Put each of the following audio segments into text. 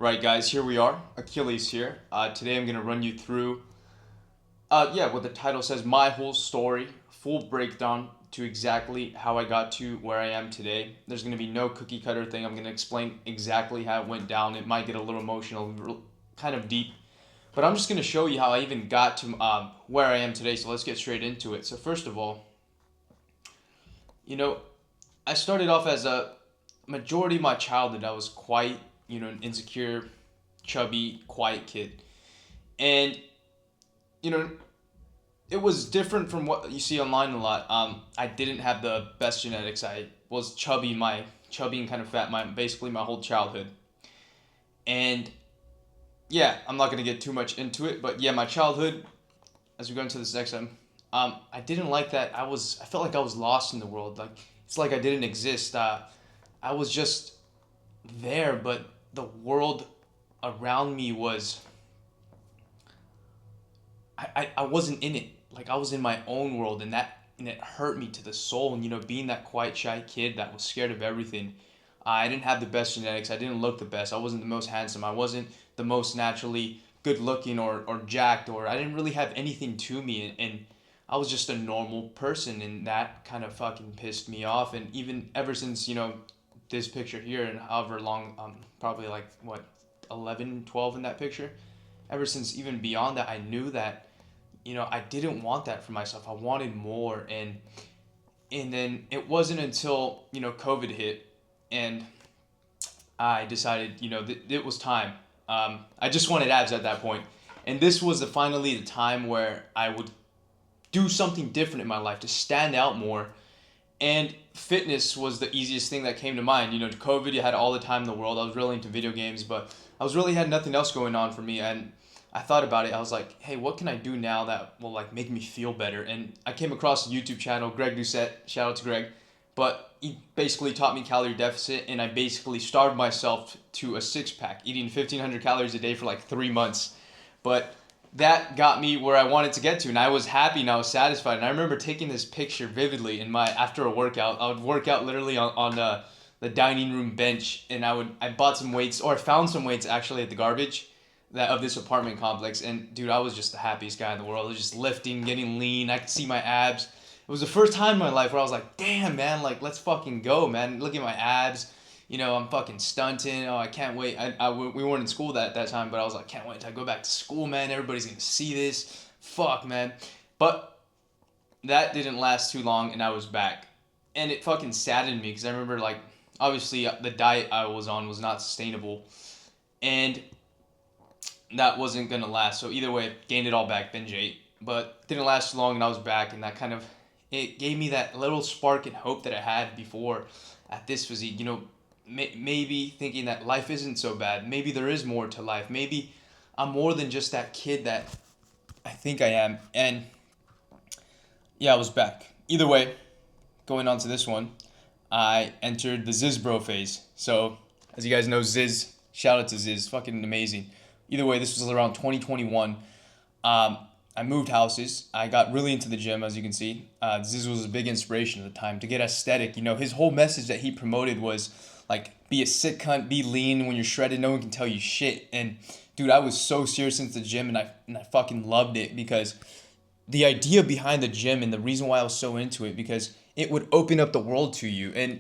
Right, guys, here we are. Achilles here. Today I'm going to run you through, what the title says, my whole story, full breakdown to exactly how I got to where I am today. There's going to be no cookie cutter thing. I'm going to explain exactly how it went down. It might get a little emotional, kind of deep, but I'm just going to show you how I even got to where I am today. So let's get straight into it. So first of all, you know, I started off as a majority of my childhood. I was quite, an insecure, chubby, quiet kid. And, you know, it was different from what you see online a lot. I didn't have the best genetics. I was chubby and kind of fat basically my whole childhood. And yeah, I'm not gonna get too much into it, but yeah, my childhood, as we go into this next time, I didn't like that. I felt like I was lost in the world. Like it's like I didn't exist. I was just there, but the world around me was I wasn't in it. Like I was in my own world, and it hurt me to the soul. And being that quiet, shy kid that was scared of everything, I didn't have the best genetics. I didn't look the best. I wasn't the most handsome. I wasn't the most naturally good looking or jacked, or I didn't really have anything to me. And I was just a normal person, and that kind of fucking pissed me off. And even ever since this picture here, and however long, probably like what 11, 12 in that picture. Ever since even beyond that, I knew that I didn't want that for myself. I wanted more, and then it wasn't until COVID hit, and I decided it was time. I just wanted abs at that point, and this was finally the time where I would do something different in my life to stand out more. And fitness was the easiest thing that came to mind. COVID, you had all the time in the world. I was really into video games, but had nothing else going on for me. And I thought about it. I was like, hey, what can I do now that will like make me feel better? And I came across a YouTube channel, Greg Doucette. Shout out to Greg. But he basically taught me calorie deficit, and I basically starved myself to a six pack, eating 1,500 calories a day for like 3 months. But that got me where I wanted to get to, and I was happy and I was satisfied. And I remember taking this picture vividly in my after a workout. I would work out literally on the dining room bench, and I bought some weights, or I found some weights actually at the garbage that of this apartment complex. And dude, I was just the happiest guy in the world. I was just lifting, getting lean. I could see my abs. It was the first time in my life where I was like, damn man, like let's fucking go, man. Look at my abs. I'm fucking stunting. Oh, I can't wait. We weren't in school that time, but I was like, can't wait till I go back to school, man. Everybody's gonna see this. Fuck, man. But that didn't last too long, and I was back. And it fucking saddened me because I remember, like, obviously the diet I was on was not sustainable, and that wasn't gonna last. So either way, gained it all back, binge ate. But didn't last too long, and I was back, and that kind of it gave me that little spark and hope that I had before at this physique. Maybe thinking that life isn't so bad. Maybe there is more to life. Maybe I'm more than just that kid that I think I am. And yeah, I was back. Either way, going on to this one, I entered the Ziz Bro phase. So, as you guys know, Ziz, shout out to Ziz, fucking amazing. Either way, this was around 2021. I moved houses. I got really into the gym, as you can see. Ziz was a big inspiration at the time to get aesthetic. His whole message that he promoted was like, be a sick cunt, be lean. When you're shredded, no one can tell you shit. And dude, I was so serious into the gym, and I fucking loved it because the idea behind the gym and the reason why I was so into it, because it would open up the world to you. And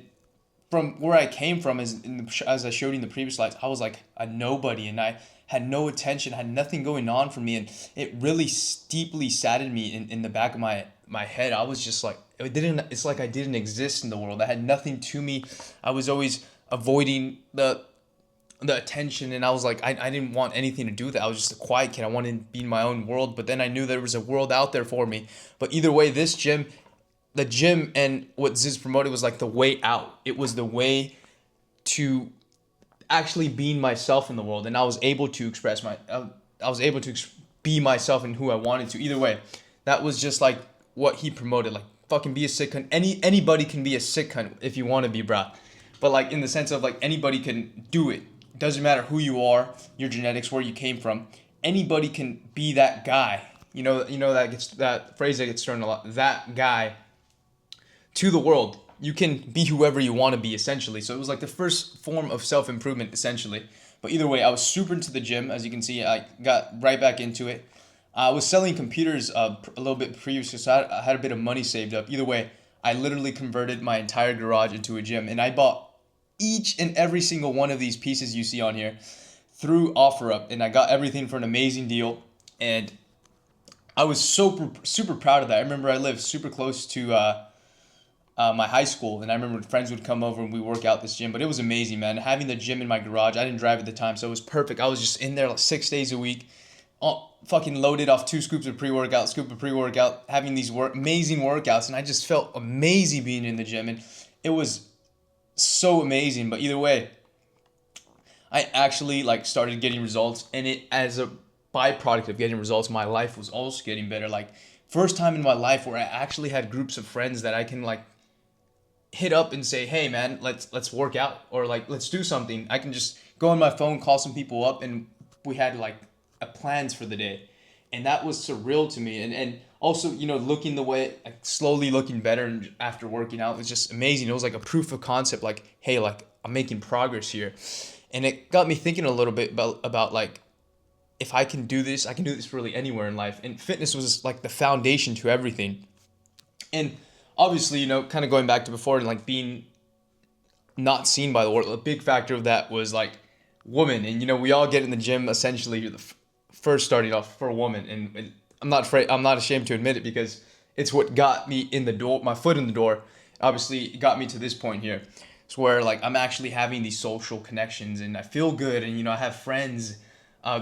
from where I came from, as I showed you in the previous slides, I was like a nobody, and I had no attention, had nothing going on for me, and it really deeply saddened me in the back of my head. I was just like, it's like I didn't exist in the world. I had nothing to me. I was always avoiding the attention, and I was like, I didn't want anything to do with that. I was just a quiet kid. I wanted to be in my own world, but then I knew there was a world out there for me. But either way, the gym and what Ziz promoted was like the way out. It was the way to actually being myself in the world, and I was able to be myself and who I wanted to. Either way, that was just like what he promoted. Like, fucking be a sick cunt. Anybody can be a sick cunt if you want to be, bruh. But like in the sense of like anybody can do it. Doesn't matter who you are, your genetics, where you came from. Anybody can be that guy. That phrase that gets thrown a lot. That guy to the world. You can be whoever you want to be, essentially. So it was like the first form of self-improvement, essentially. But either way, I was super into the gym. As you can see, I got right back into it. I was selling computers a little bit previously, so I had a bit of money saved up. Either way, I literally converted my entire garage into a gym, and I bought each and every single one of these pieces you see on here through OfferUp, and I got everything for an amazing deal. And I was super proud of that. I remember I lived super close to my high school, and I remember friends would come over and we work out this gym. But it was amazing, man. Having the gym in my garage, I didn't drive at the time, so it was perfect. I was just in there like 6 days a week, all fucking loaded off 2 scoops of pre-workout, scoop of pre-workout, having these amazing workouts, and I just felt amazing being in the gym, and it was so amazing. But either way, I actually like started getting results, and it as a byproduct of getting results, my life was also getting better. Like first time in my life where I actually had groups of friends that I can like hit up and say, "Hey man, let's work out," or like let's do something. I can just go on my phone, call some people up, and we had like a plans for the day. And that was surreal to me. And also, looking the way like slowly looking better and after working out was just amazing. It was like a proof of concept, like, hey, like I'm making progress here. And it got me thinking a little bit about like if I can do this, I can do this really anywhere in life. And fitness was like the foundation to everything. And obviously, kind of going back to before and like being not seen by the world, a big factor of that was like women. And we all get in the gym essentially first starting off for a woman. And I'm not ashamed to admit it, because it's what got me in the door, my foot in the door. Obviously, it got me to this point here. It's where like I'm actually having these social connections and I feel good, and I have friends,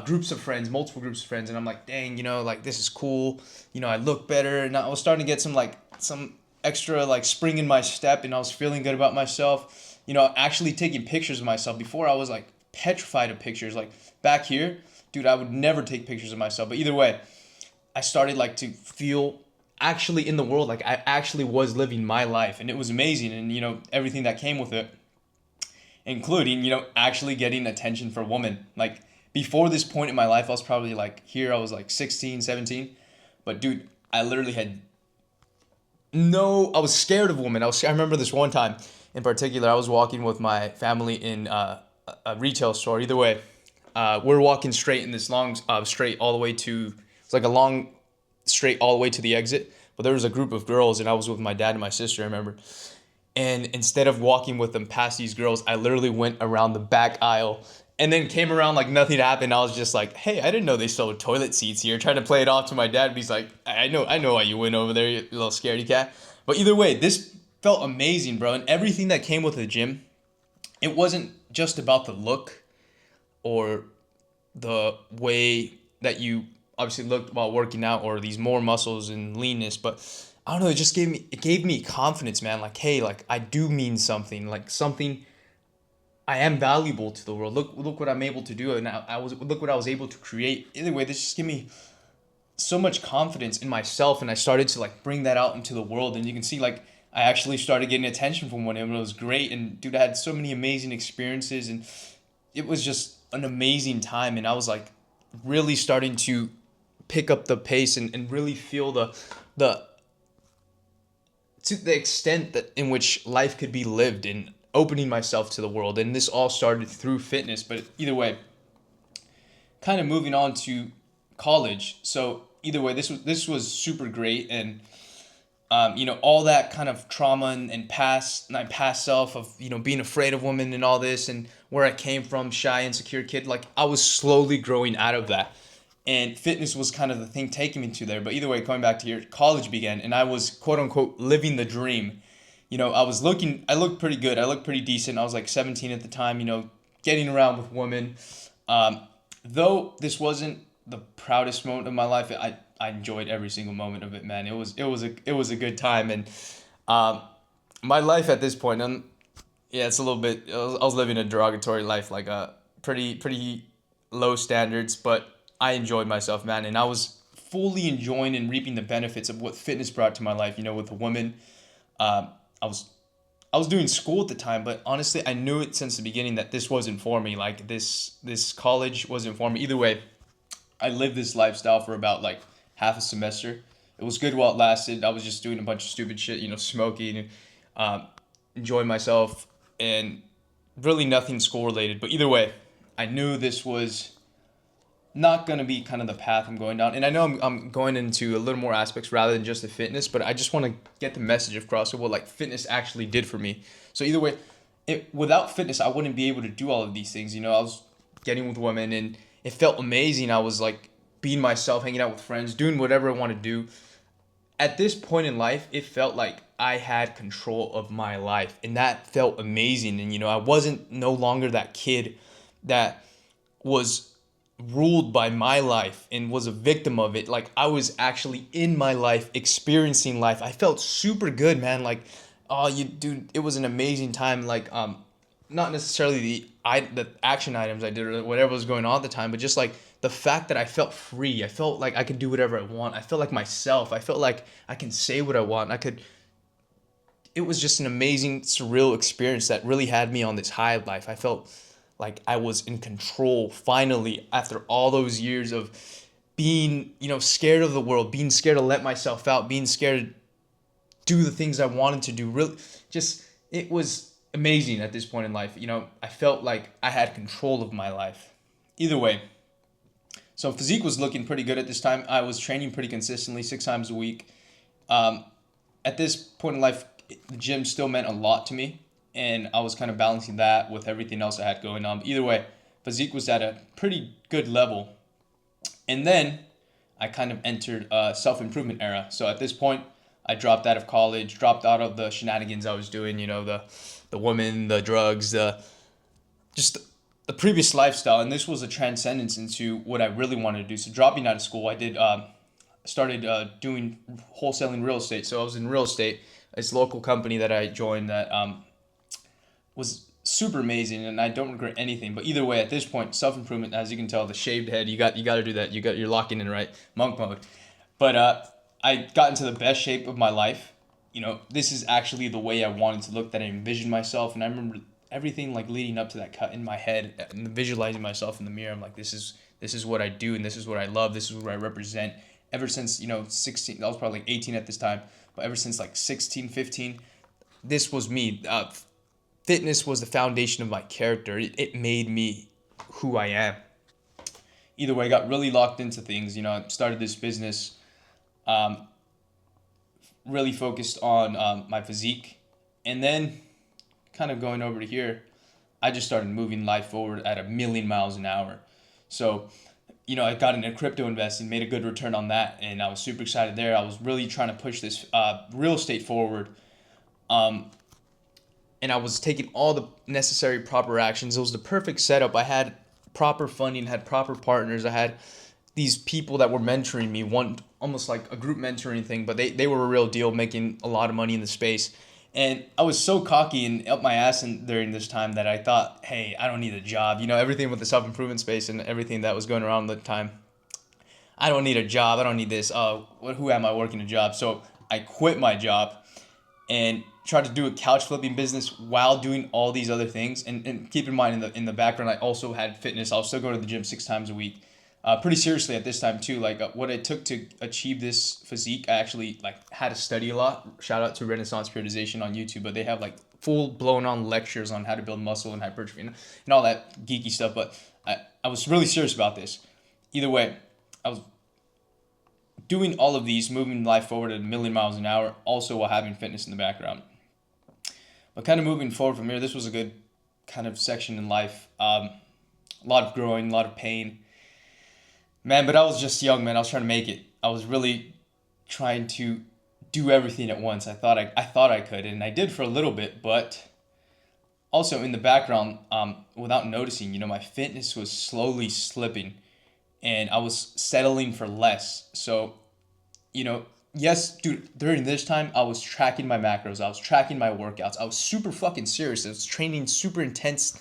groups of friends, multiple groups of friends, and I'm like, dang, like this is cool. I look better, and I was starting to get some extra like spring in my step, and I was feeling good about myself. Actually taking pictures of myself. Before I was like petrified of pictures. Like back here, dude, I would never take pictures of myself. But either way, I started like to feel actually in the world, like I actually was living my life, and it was amazing. And everything that came with it, including actually getting attention for women. Like before this point in my life, I was probably like here, I was like 16, 17. But dude, I literally had no, I was scared of women. I remember this one time in particular, I was walking with my family in a retail store. Either way, we're walking straight in this long straight all the way to, it's like a long straight all the way to the exit. But there was a group of girls, and I was with my dad and my sister, I remember. And instead of walking with them past these girls, I literally went around the back aisle and then came around like nothing happened. I was just like, hey, I didn't know they sold toilet seats here. Trying to play it off to my dad. But he's like, I know why you went over there, you little scaredy cat. But either way, this felt amazing, bro. And everything that came with the gym, it wasn't just about the look or the way that you obviously looked while working out, or these more muscles and leanness, but I don't know, it gave me confidence, man. Like, hey, like I do mean something, like something, I am valuable to the world. Look what I'm able to do, and look what I was able to create. Either way, this just gave me so much confidence in myself, and I started to like bring that out into the world. And you can see like I actually started getting attention from one, and it was great. And dude, I had so many amazing experiences, and it was just an amazing time. And I was like really starting to pick up the pace and really feel the to the extent that in which life could be lived, and opening myself to the world. And this all started through fitness. But either way, kind of moving on to college. So either way, this was super great. And all that kind of trauma and my past self of being afraid of women and all this, and where I came from, shy, insecure kid, like I was slowly growing out of that. And fitness was kind of the thing taking me to there. But either way, coming back to here, college began, and I was quote unquote living the dream. I looked pretty good. I looked pretty decent. I was like 17 at the time, getting around with women. Though this wasn't the proudest moment of my life, I enjoyed every single moment of it, man. It was a good time. And my life at this point, yeah, it's a little bit, I was living a derogatory life, like a pretty low standards, but I enjoyed myself, man. And I was fully enjoying and reaping the benefits of what fitness brought to my life, with a woman. I was I was doing school at the time, but honestly, I knew it since the beginning that this wasn't for me. Like this college wasn't for me. Either way, I lived this lifestyle for about like half a semester. It was good while it lasted. I was just doing a bunch of stupid shit, smoking, enjoying myself, and really nothing school related. But either way, I knew this was not going to be kind of the path I'm going down. And I know I'm going into a little more aspects rather than just the fitness, but I just want to get the message across of what like fitness actually did for me. So either way, without fitness, I wouldn't be able to do all of these things. You know, I was getting with women and it felt amazing. I was like being myself, hanging out with friends, doing whatever I want to do. At this point in life, it felt like I had control of my life, and that felt amazing. And you know, I wasn't no longer that kid that was ruled by my life and was a victim of it. Like I was actually in my life, experiencing life. I felt super good, man. Like, oh, you dude, it was an amazing time. Like, not necessarily the action items I did or whatever was going on at the time, but just like the fact that I felt free. I felt like I could do whatever I want. I felt like myself. I felt like I can say what I want. I could. It was just an amazing, surreal experience that really had me on this high of life. I felt like I was in control finally after all those years of being, you know, scared of the world, being scared to let myself out, being scared to do the things I wanted to do. Really, just it was amazing at this point in life. You know, I felt like I had control of my life. Either way, so physique was looking pretty good at this time. I was training pretty consistently, 6 times a week. Um, at this point in life, the gym still meant a lot to me, and I was kind of balancing that with everything else I had going on. But either way, physique was at a pretty good level. And then I kind of entered a self-improvement era. So at this point, I dropped out of college, dropped out of the shenanigans I was doing, you know, the women, the drugs, just the previous lifestyle. And this was a transcendence into what I really wanted to do. So dropping out of school, I did started doing wholesaling real estate. So I was in real estate. This local company that I joined that was super amazing, and I don't regret anything. But either way, at this point, self improvement, as you can tell, the shaved head, you got to do that. You're locking in, right, monk mode. But I got into the best shape of my life. You know, this is actually the way I wanted to look, that I envisioned myself, and I remember everything like leading up to that cut in my head and visualizing myself in the mirror. I'm like, this is what I do, and this is what I love. This is what I represent. Ever since, you know, 16, I was probably like 18 at this time, but ever since like 16, 15, this was me. Fitness was the foundation of my character. It made me who I am. Either way, I got really locked into things. You know, I started this business, um, really focused on my physique. And then, kind of going over to here, I just started moving life forward at a million miles an hour. So, you know, I got into crypto investing, made a good return on that, and I was super excited there. I was really trying to push this real estate forward. Um, and I was taking all the necessary proper actions. It was the perfect setup. I had proper funding, had proper partners. I had these people that were mentoring me, one almost like a group mentoring thing, but they were a real deal, making a lot of money in the space. And I was so cocky and up my ass during this time that I thought, hey, I don't need a job. You know, everything with the self-improvement space and everything that was going around at the time. I don't need a job. I don't need this. Who am I working a job? So I quit my job and tried to do a couch flipping business while doing all these other things. And keep in mind, in the background, I also had fitness. I was still going to the gym 6 times a week, pretty seriously at this time too. Like what it took to achieve this physique, I actually like had to study a lot. Shout out to Renaissance Periodization on YouTube, but they have like full blown on lectures on how to build muscle and hypertrophy and all that geeky stuff. But I was really serious about this. Either way, I was doing all of these, moving life forward at a million miles an hour, also while having fitness in the background. But kind of moving forward from here, this was a good kind of section in life. A lot of growing, a lot of pain. Man, but I was just young, man. I was trying to make it. I was really trying to do everything at once. I thought I could, and I did for a little bit, but also in the background, without noticing, you know, my fitness was slowly slipping, and I was settling for less. So, you know, yes, dude, during this time, I was tracking my macros. I was tracking my workouts. I was super fucking serious. I was training super intense.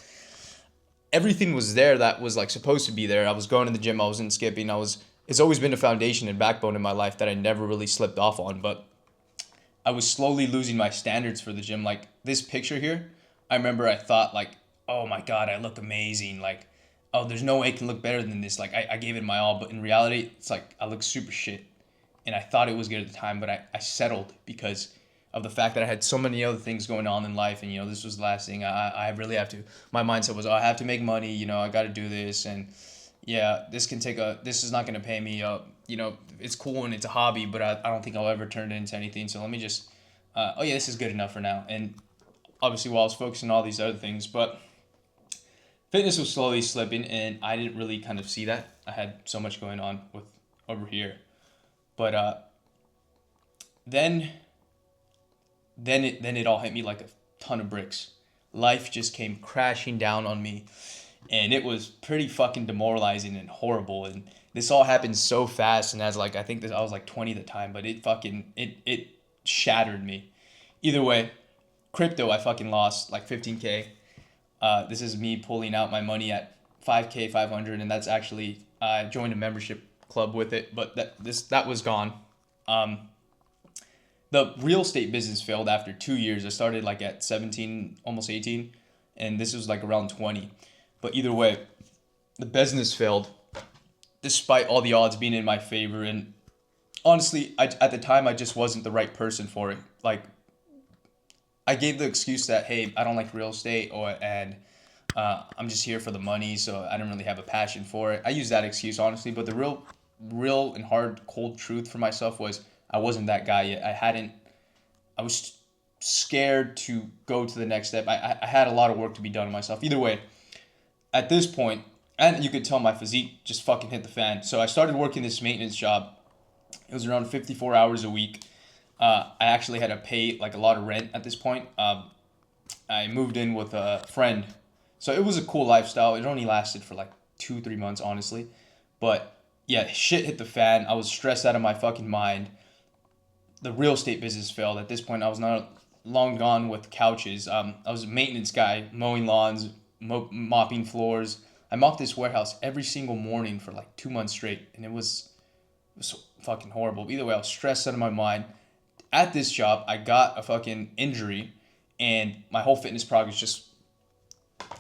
Everything was there that was like supposed to be there. I was going to the gym. I wasn't skipping. It's always been a foundation and backbone in my life that I never really slipped off on. But I was slowly losing my standards for the gym. Like this picture here, I remember I thought like, oh my God, I look amazing. Like, oh, there's no way I can look better than this. Like I gave it my all, but in reality, it's like I look super shit. And I thought it was good at the time, but I settled because of the fact that I had so many other things going on in life, and this was the last thing. I really have to. My mindset was, oh, I have to make money. I got to do this, and yeah, this is not gonna pay me. It's cool and it's a hobby, but I don't think I'll ever turn it into anything. So let me just, oh yeah, this is good enough for now. And obviously, while I was focusing on all these other things, but fitness was slowly slipping, and I didn't really kind of see that. I had so much going on with over here, but then it all hit me like a ton of bricks. Life just came crashing down on me, and it was pretty fucking demoralizing and horrible. And this all happened so fast, and as like I think this I was like 20 at the time, but it shattered me. Either way, crypto I fucking lost like 15K. This is me pulling out my money at 5K 500, and that's actually I joined a membership club with it, but that was gone. Um, the real estate business failed after 2 years. I started like at 17, almost 18, and this was like around 20. But either way, the business failed despite all the odds being in my favor. And honestly, at the time, I just wasn't the right person for it. Like, I gave the excuse that, hey, I don't like real estate, and I'm just here for the money, so I don't really have a passion for it. I used that excuse, honestly, but the real and hard, cold truth for myself was I wasn't that guy yet. I was scared to go to the next step. I had a lot of work to be done on myself. Either way, at this point, and you could tell my physique just fucking hit the fan. So I started working this maintenance job. It was around 54 hours a week. I actually had to pay like a lot of rent at this point. I moved in with a friend. So it was a cool lifestyle. It only lasted for like 2, 3 months, honestly. But yeah, shit hit the fan. I was stressed out of my fucking mind. The real estate business failed. At this point, I was not long gone with couches. I was a maintenance guy, mowing lawns, mopping floors. I mopped this warehouse every single morning for like 2 months straight, and it was so fucking horrible. Either way, I was stressed out of my mind. At this job, I got a fucking injury, and my whole fitness progress just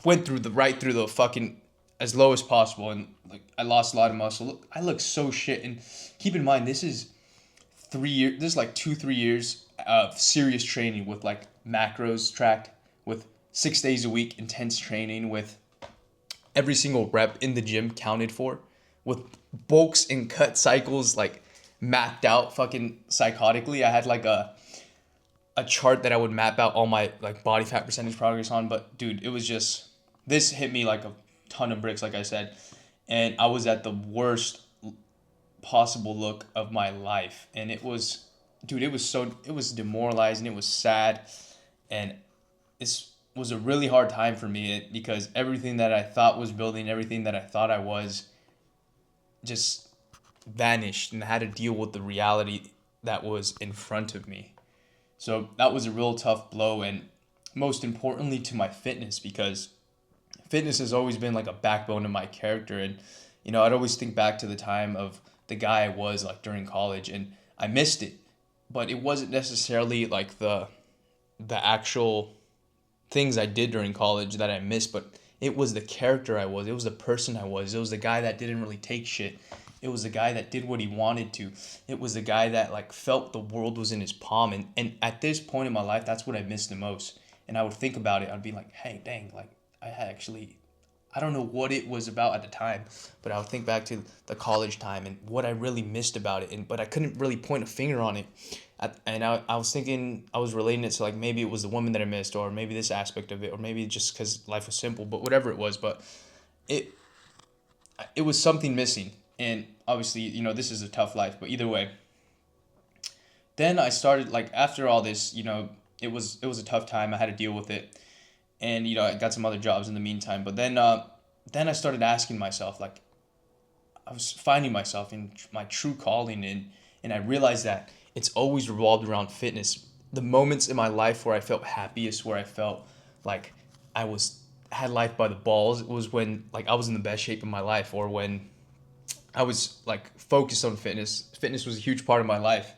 went right through the fucking as low as possible, and like I lost a lot of muscle. Look, I look so shit, and keep in mind this is 3 years. This is like 2, 3 years of serious training with like macros tracked, with 6 days a week intense training, with every single rep in the gym counted for, with bulks and cut cycles like mapped out fucking psychotically. I had like a chart that I would map out all my like body fat percentage progress on, but dude, it was just this hit me like a ton of bricks, like I said, and I was at the worst possible look of my life, and it was, dude, it was demoralizing, it was sad, and this was a really hard time for me because everything that I thought was building, everything that I thought I was, just vanished, and I had to deal with the reality that was in front of me. So that was a real tough blow, and most importantly to my fitness, because fitness has always been like a backbone of my character. And I'd always think back to the time of the guy I was like during college, and I missed it, but it wasn't necessarily like the actual things I did during college that I missed, but it was the character I was. It was the person I was. It was the guy that didn't really take shit. It was the guy that did what he wanted to. It was the guy that like felt the world was in his palm. And at this point in my life, that's what I missed the most. And I would think about it. I'd be like, hey, dang, like I don't know what it was about at the time, but I would think back to the college time and what I really missed about it. But I couldn't really point a finger on it. And I was thinking, I was relating it to like maybe it was the woman that I missed, or maybe this aspect of it, or maybe just because life was simple, but whatever it was. But it it was something missing. And obviously, this is a tough life, but either way, then I started like after all this, it was a tough time. I had to deal with it, and I got some other jobs in the meantime. But then I started asking myself, like, I was finding myself in my true calling, and I realized that it's always revolved around fitness. The moments in my life where I felt happiest, where I felt like I was had life by the balls, was when like I was in the best shape of my life, or when I was like focused on fitness. Fitness was a huge part of my life,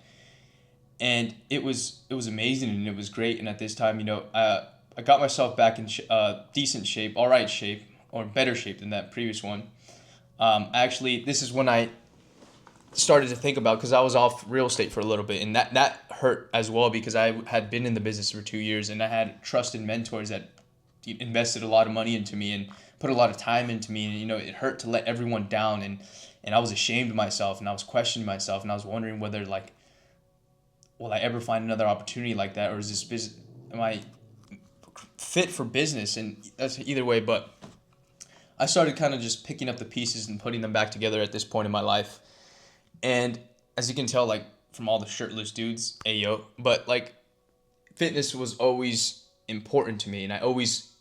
and it was amazing and it was great. And at this time, I got myself back in decent shape, all right shape, or better shape than that previous one. Actually, this is when I started to think about, because I was off real estate for a little bit, and that hurt as well, because I had been in the business for 2 years, and I had trusted mentors that invested a lot of money into me and put a lot of time into me, and it hurt to let everyone down, and I was ashamed of myself, and I was questioning myself, and I was wondering whether, like, will I ever find another opportunity like that, or is this business, am I fit for business? And that's either way. But I started kind of just picking up the pieces and putting them back together at this point in my life. And as you can tell, like, from all the shirtless dudes, ayo, but like, fitness was always important to me, and I always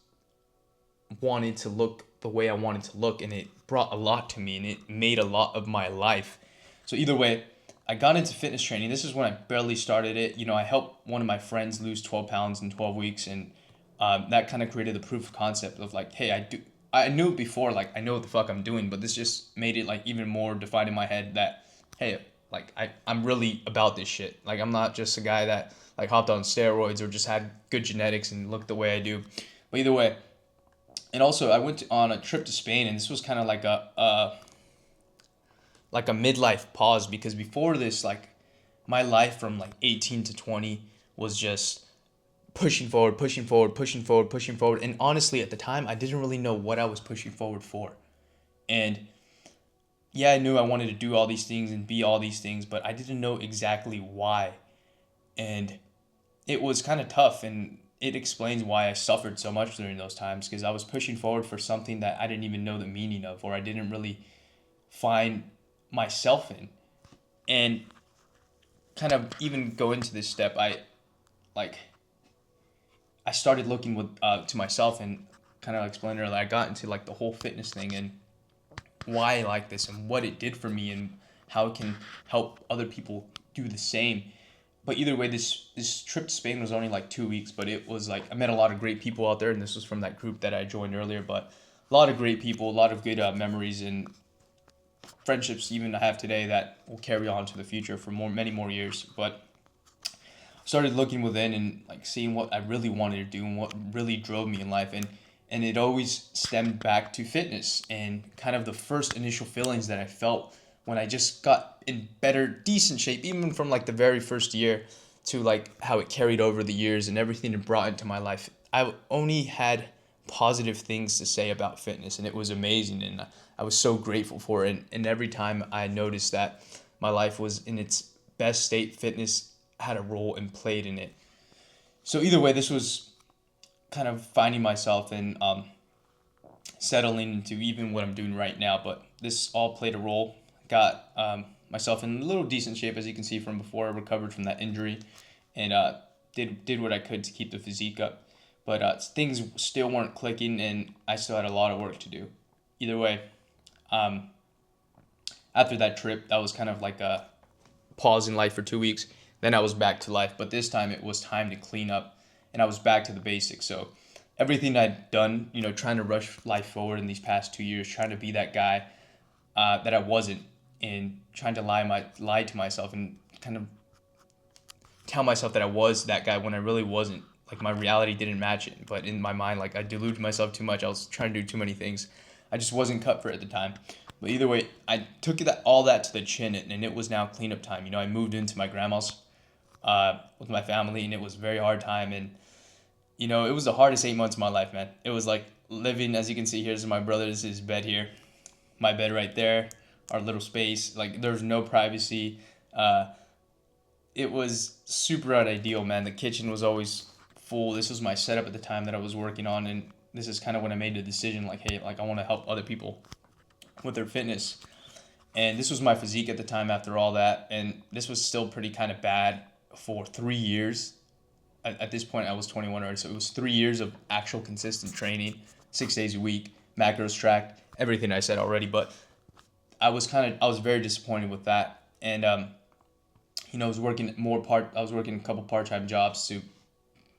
wanted to look the way I wanted to look, and it brought a lot to me, and it made a lot of my life. So either way, I got into fitness training. This is when I barely started it. I helped one of my friends lose 12 pounds in 12 weeks, and that kind of created the proof of concept of, like, hey, I knew it before, like, I know what the fuck I'm doing, but this just made it, like, even more defined in my head that, hey, like, I'm really about this shit. Like, I'm not just a guy that, like, hopped on steroids or just had good genetics and looked the way I do. But either way, and also I went on a trip to Spain, and this was kind of like a midlife pause, because before this, like, my life from like 18 to 20 was just pushing forward, pushing forward, pushing forward, pushing forward. And honestly, at the time, I didn't really know what I was pushing forward for. And yeah, I knew I wanted to do all these things and be all these things, but I didn't know exactly why. And it was kind of tough, and it explains why I suffered so much during those times, because I was pushing forward for something that I didn't even know the meaning of, or I didn't really find myself in. And kind of even go into this step, like I started looking with to myself, and kind of explained earlier, I got into, like, the whole fitness thing and why I like this and what it did for me and how it can help other people do the same. But either way, this trip to Spain was only like 2 weeks, but it was like I met a lot of great people out there, and this was from that group that I joined earlier. But a lot of great people, a lot of good memories and friendships even I have today that will carry on to the future for many more years. But started looking within and, like, seeing what I really wanted to do and what really drove me in life, and it always stemmed back to fitness and kind of the first initial feelings that I felt when I just got in better, decent shape, even from, like, the very first year, to, like, how it carried over the years and everything it brought into my life. I only had positive things to say about fitness, and it was amazing, and I was so grateful for it. And every time I noticed that my life was in its best state, fitness had a role and played in it. So either way, this was kind of finding myself and settling into even what I'm doing right now. But this all played a role. Got myself in a little decent shape, as you can see from before I recovered from that injury, and did what I could to keep the physique up. But things still weren't clicking, and I still had a lot of work to do. Either way, after that trip, that was kind of like a pause in life for 2 weeks. Then I was back to life, but this time it was time to clean up, and I was back to the basics. So everything I'd done, trying to rush life forward in these past 2 years, trying to be that guy that I wasn't, and trying to lie to myself and kind of tell myself that I was that guy when I really wasn't. Like, my reality didn't match it, but in my mind, like, I deluded myself too much. I was trying to do too many things. I just wasn't cut for it at the time. But either way, I took all that to the chin, and it was now cleanup time. I moved into my grandma's with my family, and it was a very hard time. And it was the hardest 8 months of my life, man. It was like living, as you can see, here's my brother's his bed here, my bed right there, our little space. Like, there's no privacy. It was super unideal, man. The kitchen was always full. This was my setup at the time that I was working on, and this is kind of when I made the decision, like, hey, like, I want to help other people with their fitness. And this was my physique at the time after all that, and this was still pretty kind of bad for 3 years. At this point, I was 21 already, so it was 3 years of actual consistent training, 6 days a week, macros tracked, everything I said already. But I was very disappointed with that, and I was working a couple part-time jobs to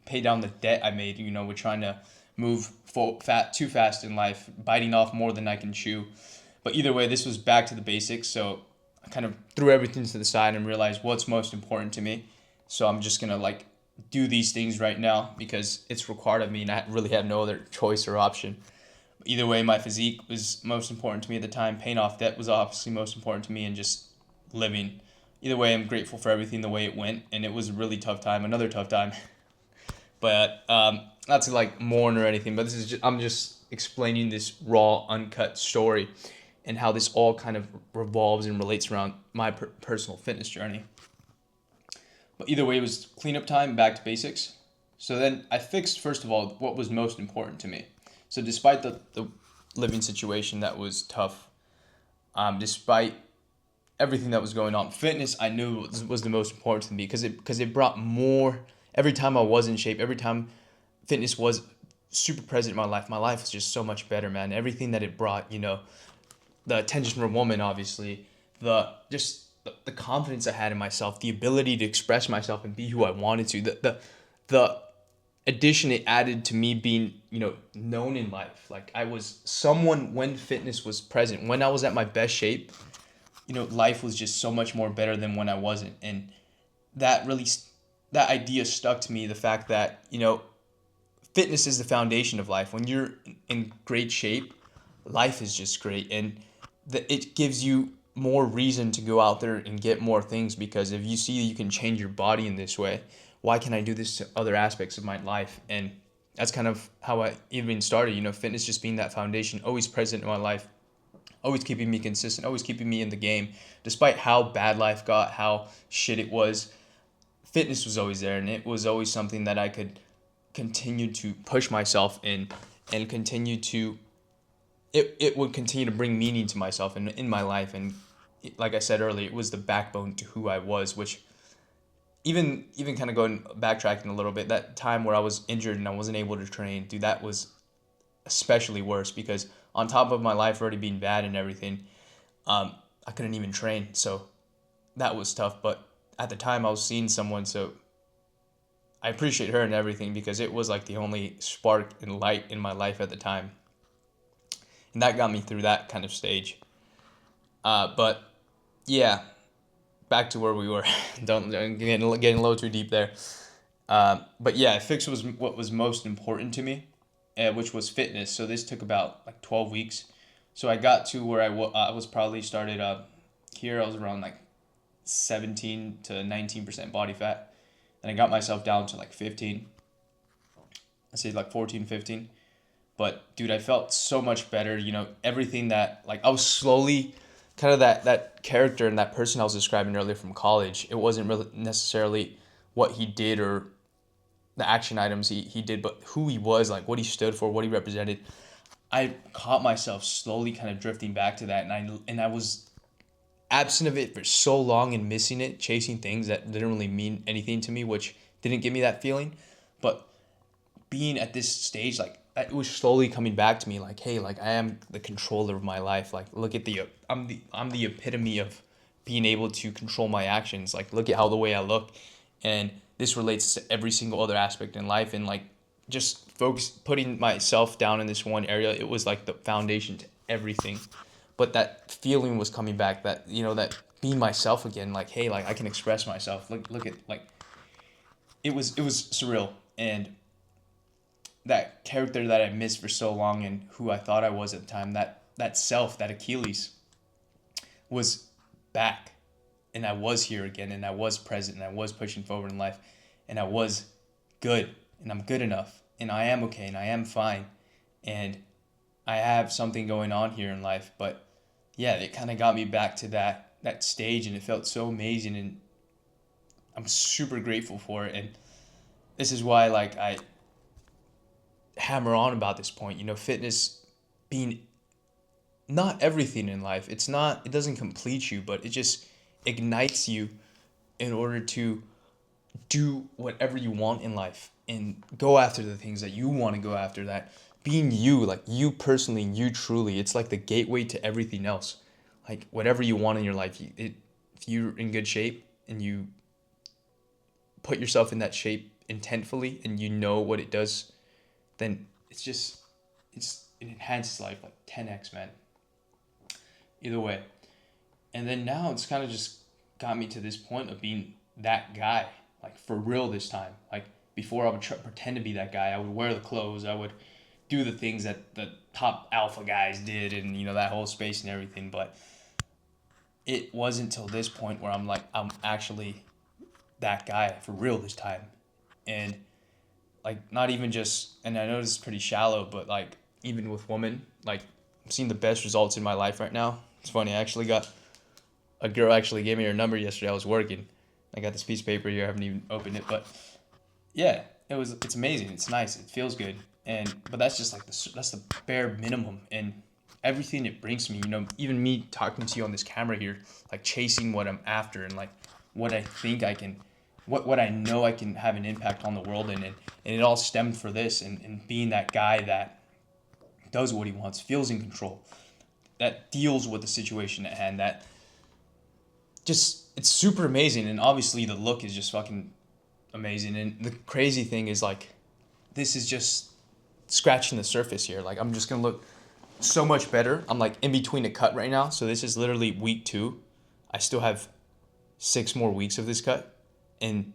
pay down the debt I made. We're trying to move too fast in life, biting off more than I can chew. But either way, this was back to the basics, so I kind of threw everything to the side and realized what's most important to me. So I'm just gonna, like, do these things right now because it's required of me, and I really had no other choice or option. Either way, my physique was most important to me at the time. Paying off debt was obviously most important to me, and just living. Either way, I'm grateful for everything the way it went, and it was a really tough time, another tough time. But not to like mourn or anything, but I'm just explaining this raw, uncut story and how this all kind of revolves and relates around my personal fitness journey. But either way, it was cleanup time, back to basics. So then I fixed, first of all, what was most important to me. So despite the living situation that was tough, despite everything that was going on, fitness I knew was the most important to me because it brought more. Every time I was in shape, every time fitness was super present in my life was just so much better, man. Everything that it brought, the attention from a woman, obviously, the confidence I had in myself, the ability to express myself and be who I wanted to, the addition it added to me being, known in life. Like I was someone when fitness was present, when I was at my best shape, life was just so much more better than when I wasn't. And that really, that idea stuck to me, the fact that, fitness is the foundation of life. When you're in great shape, life is just great. And it gives you more reason to go out there and get more things, because if you see you can change your body in this way, why can I do this to other aspects of my life? And that's kind of how I even started, fitness just being that foundation, always present in my life, always keeping me consistent, always keeping me in the game. Despite how bad life got, how shit it was, fitness was always there, and it was always something that I could continue to push myself in and continue to it would continue to bring meaning to myself and in my life. And like I said earlier, it was the backbone to who I was, which even kind of going backtracking a little bit, that time where I was injured and I wasn't able to train, dude, that was especially worse, because on top of my life already being bad and everything, I couldn't even train. So that was tough. But at the time I was seeing someone, so I appreciate her and everything, because it was like the only spark and light in my life at the time. And that got me through that kind of stage. But yeah, back to where we were. Don't getting a little too deep there. But yeah, fix was what was most important to me, which was fitness. So this took about like 12 weeks. So I got to where I was probably started here. I was around like 17 to 19% body fat. And I got myself down to like 15. I say like 14, 15. But dude, I felt so much better. Everything that, like, I was slowly kind of that character and that person I was describing earlier from college. It wasn't really necessarily what he did or the action items he did, but who he was, like what he stood for, what he represented. I caught myself slowly kind of drifting back to that, and I was absent of it for so long and missing it, chasing things that didn't really mean anything to me, which didn't give me that feeling. But being at this stage, like, it was slowly coming back to me, like, hey, like, I am the controller of my life. Like, look at I'm the epitome of being able to control my actions. Like, look at how the way I look, and this relates to every single other aspect in life. And like, just putting myself down in this one area, it was like the foundation to everything. But that feeling was coming back, that, that being myself again, like, hey, like, I can express myself. Look at, like, it was surreal. And that character that I missed for so long and who I thought I was at the time, that self, that Achilles, was back. And I was here again, and I was present, and I was pushing forward in life, and I was good, and I'm good enough, and I am okay, and I am fine, and I have something going on here in life. But yeah, it kind of got me back to that stage, and it felt so amazing, and I'm super grateful for it. And this is why, like, I hammer on about this point, fitness being not everything in life. It doesn't complete you, but it just ignites you in order to do whatever you want in life and go after the things that you want to go after. That being you, like you personally, you truly, it's like the gateway to everything else. Like whatever you want in your life, if you're in good shape and you put yourself in that shape intentfully and you know what it does, then it enhances life like 10x, man. Either way. And then now it's kind of just got me to this point of being that guy, like for real this time. Like before, I would pretend to be that guy. I would wear the clothes. I would do the things that the top alpha guys did, and that whole space and everything. But it wasn't till this point where I'm like, I'm actually that guy for real this time. And like, not even just, and I know this is pretty shallow, but like, even with women, like, I'm seeing the best results in my life right now. It's funny, I actually got a girl actually gave me her number yesterday. I was working. I got this piece of paper here. I haven't even opened it, but yeah, it's amazing. It's nice. It feels good. And but that's just like that's the bare minimum, and everything it brings me. Even me talking to you on this camera here, like chasing what I'm after, and like what I think I can, what I know I can have an impact on the world in, and it all stemmed for this, and being that guy that does what he wants, feels in control, that deals with the situation at hand, that just it's super amazing, and obviously the look is just fucking amazing. And the crazy thing is like, this is just scratching the surface here. Like, I'm just gonna look so much better. I'm like in between a cut right now, so this is literally week 2. I still have 6 more weeks of this cut, and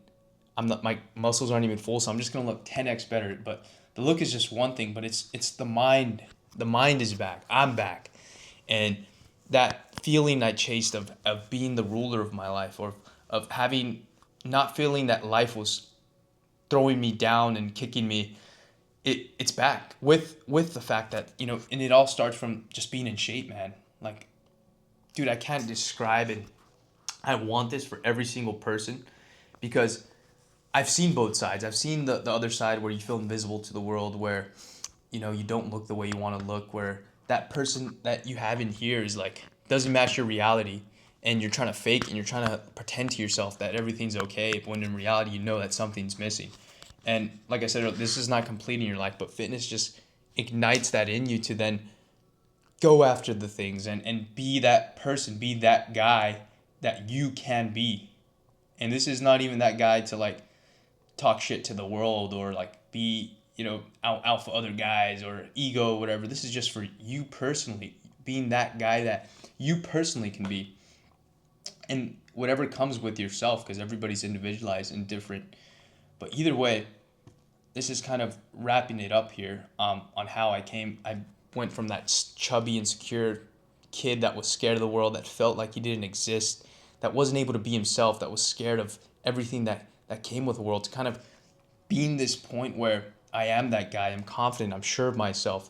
I'm not, my muscles aren't even full, so I'm just gonna look 10x better. But the look is just one thing, but it's the mind. The mind is back. I'm back, and that feeling I chased of being the ruler of my life, or of having, not feeling that life was throwing me down and kicking me, it's back with the fact that, and it all starts from just being in shape, man. Like, dude, I can't describe it. I want this for every single person, because I've seen both sides. I've seen the other side where you feel invisible to the world, where you don't look the way you want to look, where that person that you have in here is like, doesn't match your reality, and you're trying to fake and you're trying to pretend to yourself that everything's okay, when in reality you know that something's missing. And like I said, this is not completing your life, but fitness just ignites that in you to then go after the things, and be that person, be that guy that you can be. And this is not even that guy to like talk shit to the world, or like be, alpha other guys, or ego, whatever. This is just for you personally, being that guy that you personally can be, and whatever comes with yourself, because everybody's individualized and different. But either way, this is kind of wrapping it up here, on how I went from that chubby, insecure kid that was scared of the world, that felt like he didn't exist, that wasn't able to be himself, that was scared of everything that came with the world, to kind of being this point where I am that guy. I'm confident. I'm sure of myself.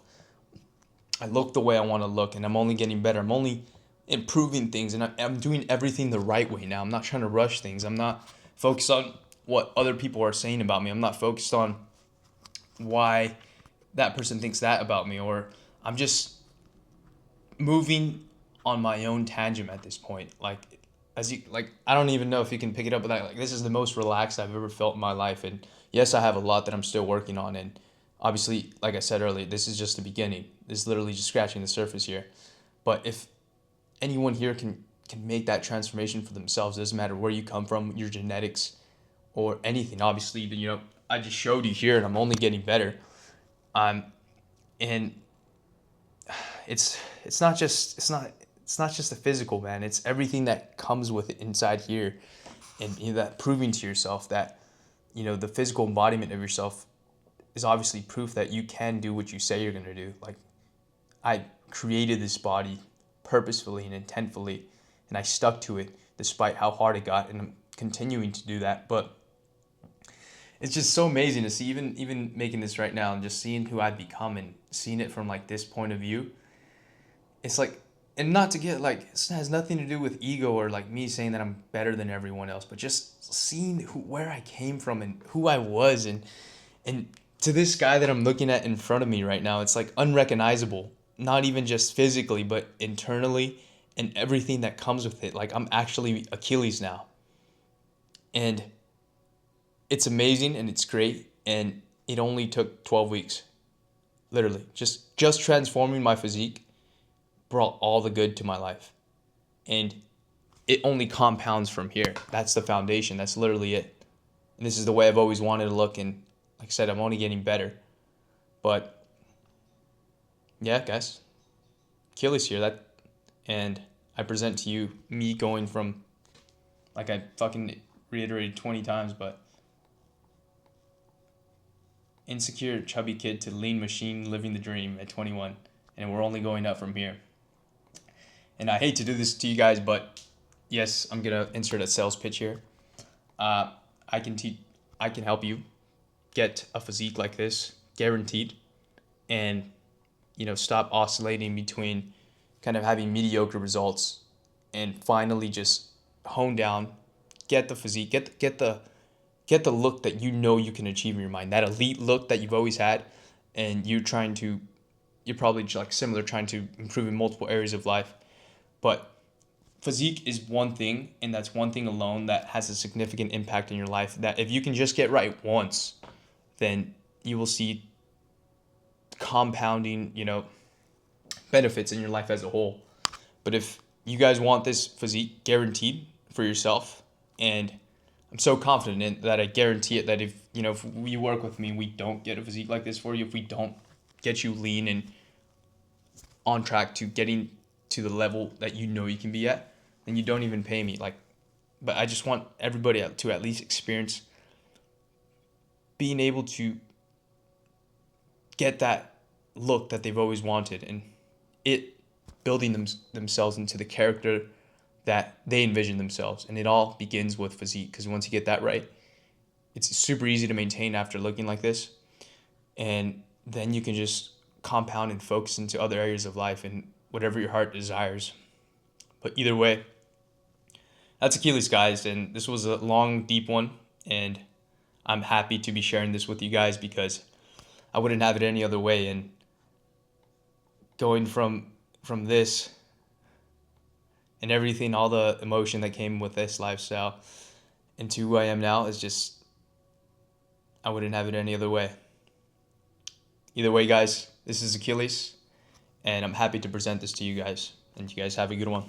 I look the way I want to look, and I'm only getting better. I'm only improving things, and I'm doing everything the right way now. I'm not trying to rush things. I'm not focused on what other people are saying about me. I'm not focused on why that person thinks that about me, or I'm just moving on my own tangent at this point. Like, as you like, I don't even know if you can pick it up, but like, this is the most relaxed I've ever felt in my life. And yes, I have a lot that I'm still working on, and obviously, like I said earlier, this is just the beginning. This is literally just scratching the surface here. But if anyone here can make that transformation for themselves, it doesn't matter where you come from, your genetics, or anything. Obviously, I just showed you here, and I'm only getting better. And it's not just the physical, man. It's everything that comes with it inside here, and that proving to yourself that the physical embodiment of yourself is obviously proof that you can do what you say you're gonna do. Like, I created this body purposefully and intentfully, and I stuck to it despite how hard it got, and I'm continuing to do that. But it's just so amazing to see, even making this right now, and just seeing who I've become, and seeing it from like this point of view. It's like, and not to get like, it has nothing to do with ego, or like me saying that I'm better than everyone else, but just seeing where I came from and who I was, and to this guy that I'm looking at in front of me right now, it's like unrecognizable. Not even just physically, but internally, and everything that comes with it. Like, I'm actually Achilles now, and it's amazing, and it's great, and it only took 12 weeks. Literally, just transforming my physique brought all the good to my life, and it only compounds from here. That's the foundation. That's literally it. And this is the way I've always wanted to look, and like I said, I'm only getting better. But yeah, guys, Achilles here. And I present to you me going from, like I fucking reiterated 20 times, but insecure chubby kid to lean machine living the dream at 21, and we're only going up from here. And I hate to do this to you guys, but Yes, I'm gonna insert a sales pitch here. Uh, I can teach. I can help you get a physique like this, guaranteed, and stop oscillating between kind of having mediocre results and finally just hone down, get the physique, get the look that you know you can achieve in your mind, that elite look that you've always had, and you're probably like similar, trying to improve in multiple areas of life. But physique is one thing, and that's one thing alone that has a significant impact in your life. That if you can just get right once, then you will see compounding, benefits in your life as a whole. But if you guys want this physique guaranteed for yourself, and I'm so confident in that, I guarantee it, that if we work with me, we don't get a physique like this for you, if we don't get you lean and on track to getting to the level that you can be at, then you don't even pay me. But I just want everybody to at least experience being able to get that look that they've always wanted, and it building themselves into the character that they envision themselves. And it all begins with physique, because once you get that right, it's super easy to maintain after looking like this. And then you can just compound and focus into other areas of life and whatever your heart desires. But either way, that's Achilles, guys. And this was a long, deep one. And I'm happy to be sharing this with you guys, because I wouldn't have it any other way. And going from this and everything, all the emotion that came with this lifestyle, into who I am now, is just, I wouldn't have it any other way. Either way, guys, this is Achilles, and I'm happy to present this to you guys. And you guys have a good one.